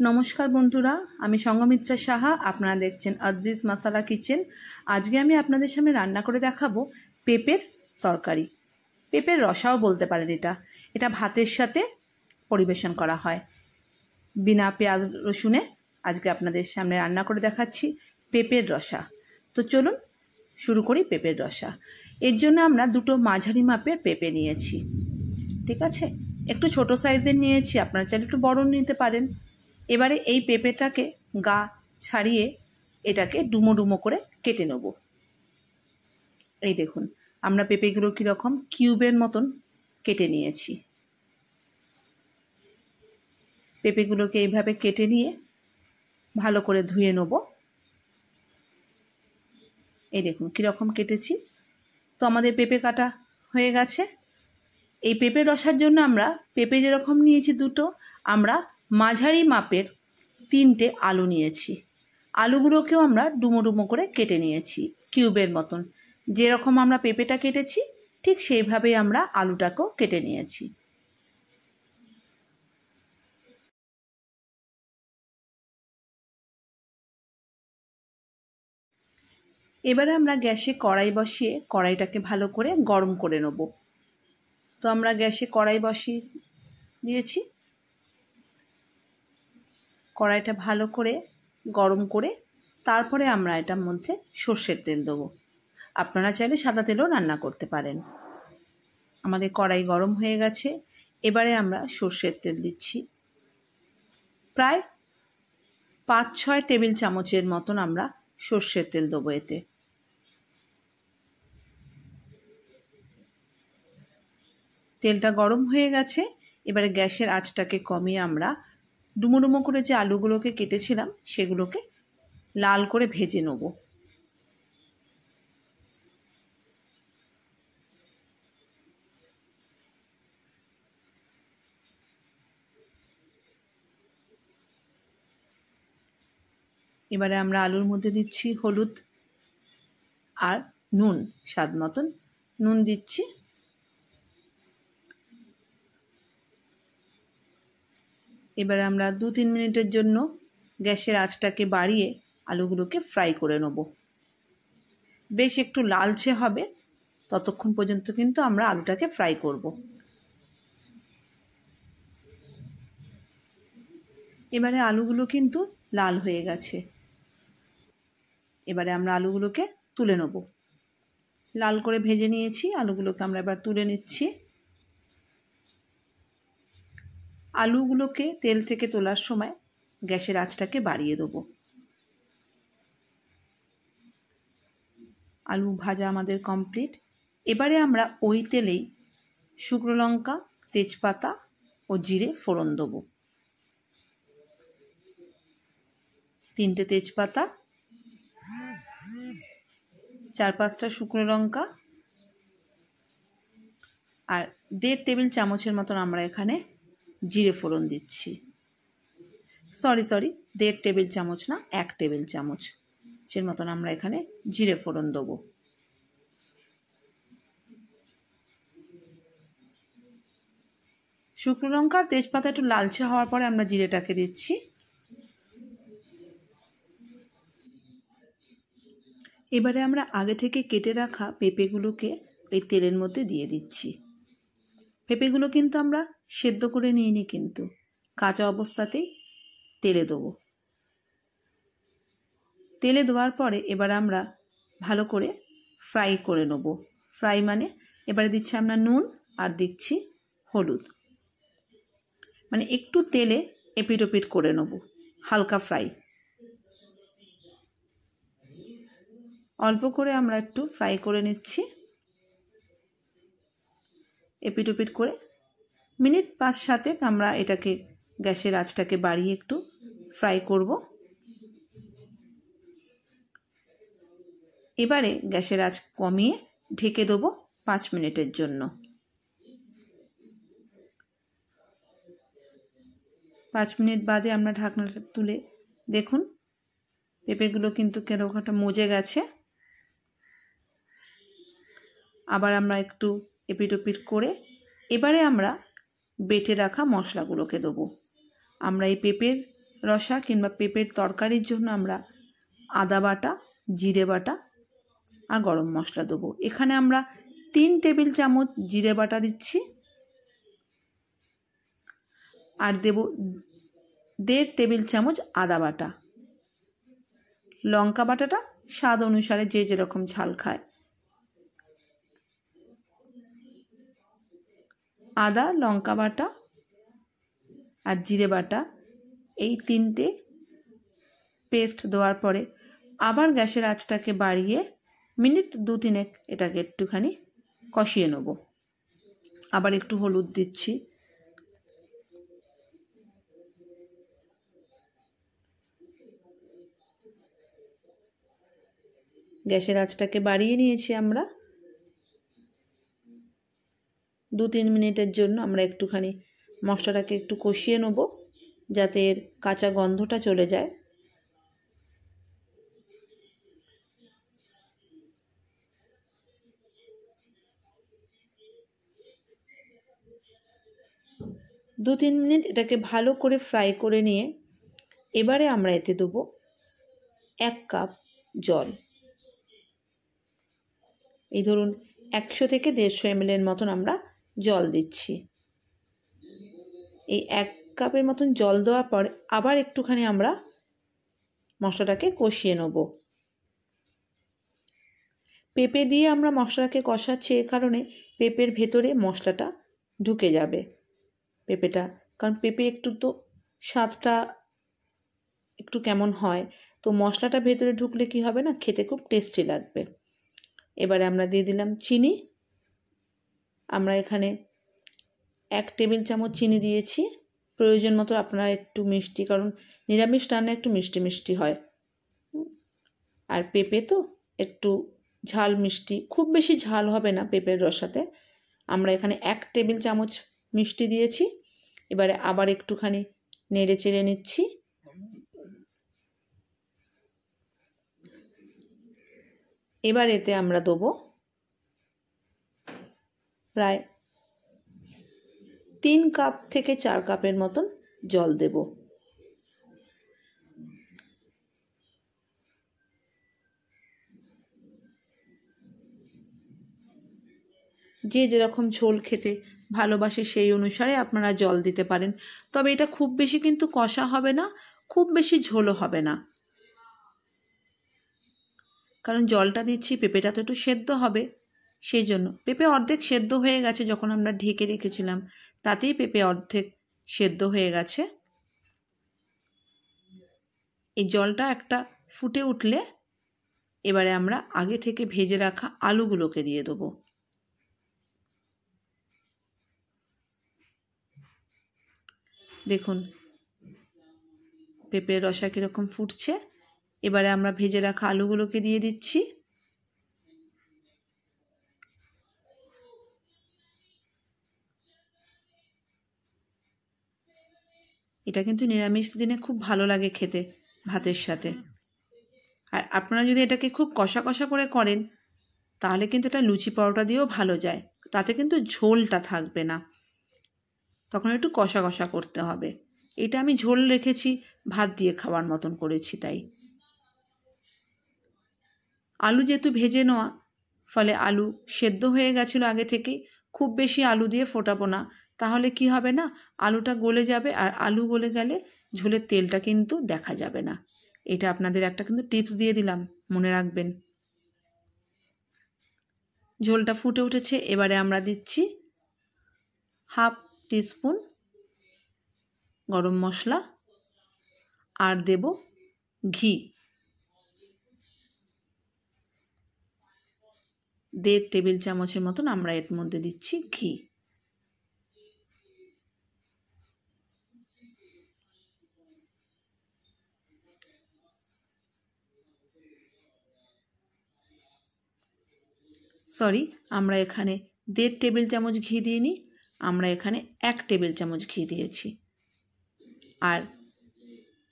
নমস্কার বন্ধুরা, আমি সঙ্গমিত্রা সাহা। আপনারা দেখছেন আদ্রিস মশালা কিচেন। আজকে আমি আপনাদের সামনে রান্না করে দেখাবো পেঁপের তরকারি। পেঁপের রসাও বলতে পারেন। এটা ভাতের সাথে পরিবেশন করা হয় বিনা পেঁয়াজ রসুনে। আজকে আপনাদের সামনে রান্না করে দেখাচ্ছি পেঁপের রসা। তো চলুন শুরু করি পেঁপের রসা। এর জন্য আমরা দুটো মাঝারি মাপের পেঁপে নিয়েছি, ঠিক আছে। একটু ছোট সাইজের নিয়েছি, আপনারা চাইলে একটু বড় নিতে পারেন। এবারে এই পেঁপেটাকে গা ছাড়িয়ে এটাকে ডুমো ডুমো করে কেটে নেব। এই দেখুন, আমরা পেঁপেগুলো কীরকম কিউবের মতন কেটে নিয়েছি। পেঁপেগুলোকে এইভাবে কেটে নিয়ে ভালো করে ধুয়ে নেব। এই দেখুন কীরকম কেটেছি। তো আমাদের পেঁপে কাটা হয়ে গেছে। এই পেঁপে রসার জন্য আমরা পেঁপে যেরকম নিয়েছি দুটো, আমরা মাঝারি মাপের 3টে আলু নিয়েছি। আলুগুলোকেও আমরা ডুমো ডুমো করে কেটে নিয়েছি কিউবের মতন। যেরকম আমরা পেঁপেটা কেটেছি ঠিক সেইভাবেই আমরা আলুটাকেও কেটে নিয়েছি। এবারে আমরা গ্যাসে কড়াই বসিয়ে কড়াইটাকে ভালো করে গরম করে নেব। তো আমরা গ্যাসে কড়াই বসিয়ে দিয়েছি। কড়াইটা ভালো করে গরম করে তারপরে আমরা এটার মধ্যে সর্ষের তেল দেবো। আপনারা চাইলে সাদা তেলও রান্না করতে পারেন। আমাদের কড়াই গরম হয়ে গেছে। এবারে আমরা সর্ষের তেল দিচ্ছি। প্রায় 5-6 টেবিল চামচের মতন আমরা সর্ষের তেল দেবো এতে। তেলটা গরম হয়ে গেছে। এবারে গ্যাসের আঁচটাকে কমিয়ে আমরা ডুমো ডুমো করে যে আলুগুলোকে কেটেছিলাম সেগুলোকে লাল করে ভেজে নেব। এবারে আমরা আলুর মধ্যে দিচ্ছি হলুদ আর নুন, স্বাদ মতন নুন দিচ্ছি। এবারে আমরা 2-3 মিনিটের জন্য গ্যাসের আঁচটাকে বাড়িয়ে আলুগুলোকে ফ্রাই করে নেব। বেশ একটু লালচে হবে ততক্ষণ পর্যন্ত কিন্তু আমরা আলুটাকে ফ্রাই করব। এবারে আলুগুলো কিন্তু লাল হয়ে গেছে। এবারে আমরা আলুগুলোকে তুলে নেব। লাল করে ভেজে নিয়েছি, আলুগুলোকে আমরা এবার তুলে নিচ্ছি। আলুগুলোকে তেল থেকে তোলার সময় গ্যাসের আঁচটাকে বাড়িয়ে দেব। আলু ভাজা আমাদের কমপ্লিট। এবারে আমরা ওই তেলেই শুকনো লঙ্কা, তেজপাতা ও জিরে ফোড়ন দেব। 3টে তেজপাতা, 4-5টা শুকনো লঙ্কা আর 1.5 টেবিল চামচের মতন আমরা এখানে জিরে ফোড়ন দিচ্ছি। সরি 1.5 টেবিল চামচ না, 1 টেবিল চামচের মতন আমরা এখানে জিরে ফোড়ন দেবো। শুকনো লঙ্কা আর তেজপাতা একটু লালচে হওয়ার পরে আমরা জিরেটাকে দিচ্ছি। এবারে আমরা আগে থেকে কেটে রাখা পেঁপেগুলোকে এই তেলের মধ্যে দিয়ে দিচ্ছি। পেঁপেগুলো কিন্তু আমরা সেদ্ধ করে নিইনি, কিন্তু কাঁচা অবস্থাতেই তেলে দেবো। তেলে দেওয়ার পরে এবার আমরা ভালো করে ফ্রাই করে নেব। ফ্রাই মানে এবারে দিচ্ছি আমরা নুন আর দিচ্ছি হলুদ। মানে একটু তেলে এপিট ওপিট করে নেব, হালকা ফ্রাই। অল্প করে আমরা একটু ফ্রাই করে নিচ্ছি এপিট ওপিট করে। মিনিট 5-7 আমরা এটাকে গ্যাসের আঁচটাকে বাড়িয়ে একটু ফ্রাই করব। এবারে গ্যাসের আঁচ কমিয়ে ঢেকে দেবো 5 মিনিটের জন্য। 5 মিনিট বাদে আমরা ঢাকনাটা তুলে দেখুন পেঁপেগুলো কিন্তু কেরকম একটা মজে গেছে। আবার আমরা একটু এপিট ওপিট করে এবারে আমরা বেটে রাখা মশলাগুলোকে দেবো। আমরা এই পেঁপের রসা কিংবা পেঁপের তরকারির জন্য আমরা আদা বাটা, জিরে বাটা আর গরম মশলা দেবো। এখানে আমরা 3 টেবিল চামচ জিরে বাটা দিচ্ছি আর দেব 1.5 টেবিল চামচ আদা বাটা। লঙ্কা বাটাটা স্বাদ অনুসারে যে যেরকম ঝাল খায়। আদা, লঙ্কা বাটা আর জিরে বাটা এই 3টে পেস্ট দেওয়ার পরে আবার গ্যাসের আঁচটাকে বাড়িয়ে মিনিট 2-3 এটাকে একটুখানি কষিয়ে নেব। আবার একটু হলুদ দিচ্ছি, গ্যাসের আঁচটাকে বাড়িয়ে নিয়েছি আমরা। 2-3 মিনিটের জন্য আমরা একটুখানি মশলাটাকে একটু কষিয়ে নেব যাতে এর কাঁচা গন্ধটা চলে যায়। দু 3 মিনিট এটাকে ভালো করে ফ্রাই করে নিয়ে এবারে আমরা এতে দেবো 1 কাপ জল। এই ধরুন 100 থেকে 150 ml এর মতন আমরা জল দিচ্ছি। এই 1 কাপের মতন জল দেওয়ার পর আবার একটুখানি আমরা মশলাটাকে কষিয়ে নেব। পেঁপে দিয়ে আমরা মশলাটাকে কষাচ্ছি এ কারণে পেঁপের ভেতরে মশলাটা ঢুকে যাবে। পেঁপেটা, কারণ পেঁপে একটু তো স্বাদটা একটু কেমন হয়, তো মশলাটা ভেতরে ঢুকলে কি হবে না, খেতে খুব টেস্টি লাগবে। এবারে আমরা দিয়ে দিলাম চিনি। আমরা এখানে 1 টেবিল চামচ চিনি দিয়েছি। প্রয়োজন মতো আপনারা একটু মিষ্টি, কারণ নিরামিষ রান্না একটু মিষ্টি মিষ্টি হয়, আর পেঁপে তো একটু ঝাল মিষ্টি, খুব বেশি ঝাল হবে না পেঁপের রসাতে। আমরা এখানে 1 টেবিল চামচ মিষ্টি দিয়েছি। এবারে আবার একটুখানি নেড়ে চেড়ে নিচ্ছি। এবার এতে আমরা দেবো প্রায় 3 কাপ থেকে 4 কাপের মতন জল দেব। যে যেরকম ঝোল খেতে ভালোবাসে সেই অনুসারে আপনারা জল দিতে পারেন। তবে এটা খুব বেশি কিন্তু কষা হবে না, খুব বেশি ঝোলও হবে না, কারণ জলটা দিচ্ছি পেঁপেটা তো একটু সেদ্ধ হবে, সেই জন্য। পেঁপে অর্ধেক সেদ্ধ হয়ে গেছে, যখন আমরা ঢেকে রেখেছিলাম তাতেই পেঁপে অর্ধেক সেদ্ধ হয়ে গেছে। এই জলটা একটা ফুটে উঠলে এবারে আমরা আগে থেকে ভেজে রাখা আলুগুলোকে দিয়ে দেবো। দেখুন পেঁপের রসা কীরকম ফুটছে। এবারে আমরা ভেজে রাখা আলুগুলোকে দিয়ে দিচ্ছি। এটা কিন্তু নিরামিষ দিনে খুব ভালো লাগে খেতে ভাতের সাথে। আর আপনারা যদি এটাকে খুব কষা কষা করে করেন তাহলে কিন্তু এটা লুচি পরোটা দিয়েও ভালো যায়, তাতে কিন্তু ঝোলটা থাকবে না, তখন একটু কষা কষা করতে হবে। এটা আমি ঝোল রেখেছি, ভাত দিয়ে খাওয়ার মতন করেছি। তাই আলু যেহেতু ভেজে নেওয়া, ফলে আলু সেদ্ধ হয়ে গেছিলো আগে থেকেই। খুব বেশি আলু দিয়ে ফোটাবো না, তাহলে কি হবে না, আলুটা গলে যাবে, আর আলু গলে গেলে ঝোলের তেলটা কিন্তু দেখা যাবে না। এটা আপনাদের একটা কিন্তু টিপস দিয়ে দিলাম, মনে রাখবেন। ঝোলটা ফুটে উঠেছে, এবারে আমরা দিচ্ছি 1/2 টিস্পুন গরম মশলা আর দেব ঘি, 1.5 টেবিল চামচের মতন আমরা এর মধ্যে দিচ্ছি ঘি। সরি, আমরা এখানে 1.5 টেবিল চামচ ঘি দিইনি, আমরা এখানে 1 টেবিল চামচ ঘি দিয়েছি, আর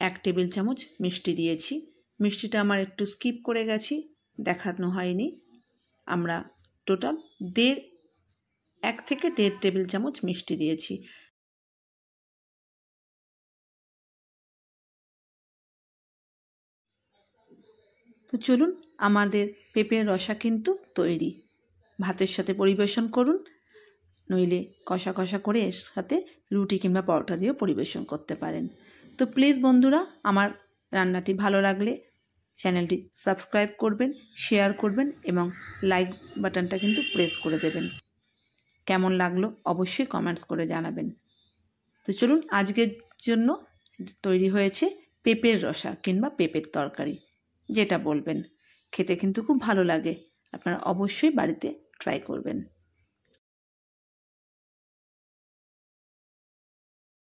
1 টেবিল চামচ মিষ্টি দিয়েছি। মিষ্টিটা আমার একটু স্কিপ করে গেছি, দেখানো হয়নি। আমরা টোটাল 1 থেকে 1.5 টেবিল চামচ মিষ্টি দিয়েছি। তো চলুন, আমাদের পেঁপের রসা কিন্তু তৈরি। ভাতের সাথে পরিবেশন করুন, নইলে কষা কষা করে এর সাথে রুটি কিংবা পরোটা দিয়েও পরিবেশন করতে পারেন। তো প্লিজ বন্ধুরা, আমার রান্নাটি ভালো লাগলে চ্যানেলটি সাবস্ক্রাইব করবেন, শেয়ার করবেন এবং লাইক বাটনটা কিন্তু প্রেস করে দেবেন। কেমন লাগলো অবশ্যই কমেন্টস করে জানাবেন। তো চলুন, আজকের জন্য তৈরি হয়েছে পেঁপের রসা কিংবা পেঁপের তরকারি, যেটা বলবেন। খেতে কিন্তু খুব ভালো লাগে, আপনারা অবশ্যই বাড়িতে ট্রাই করবেন।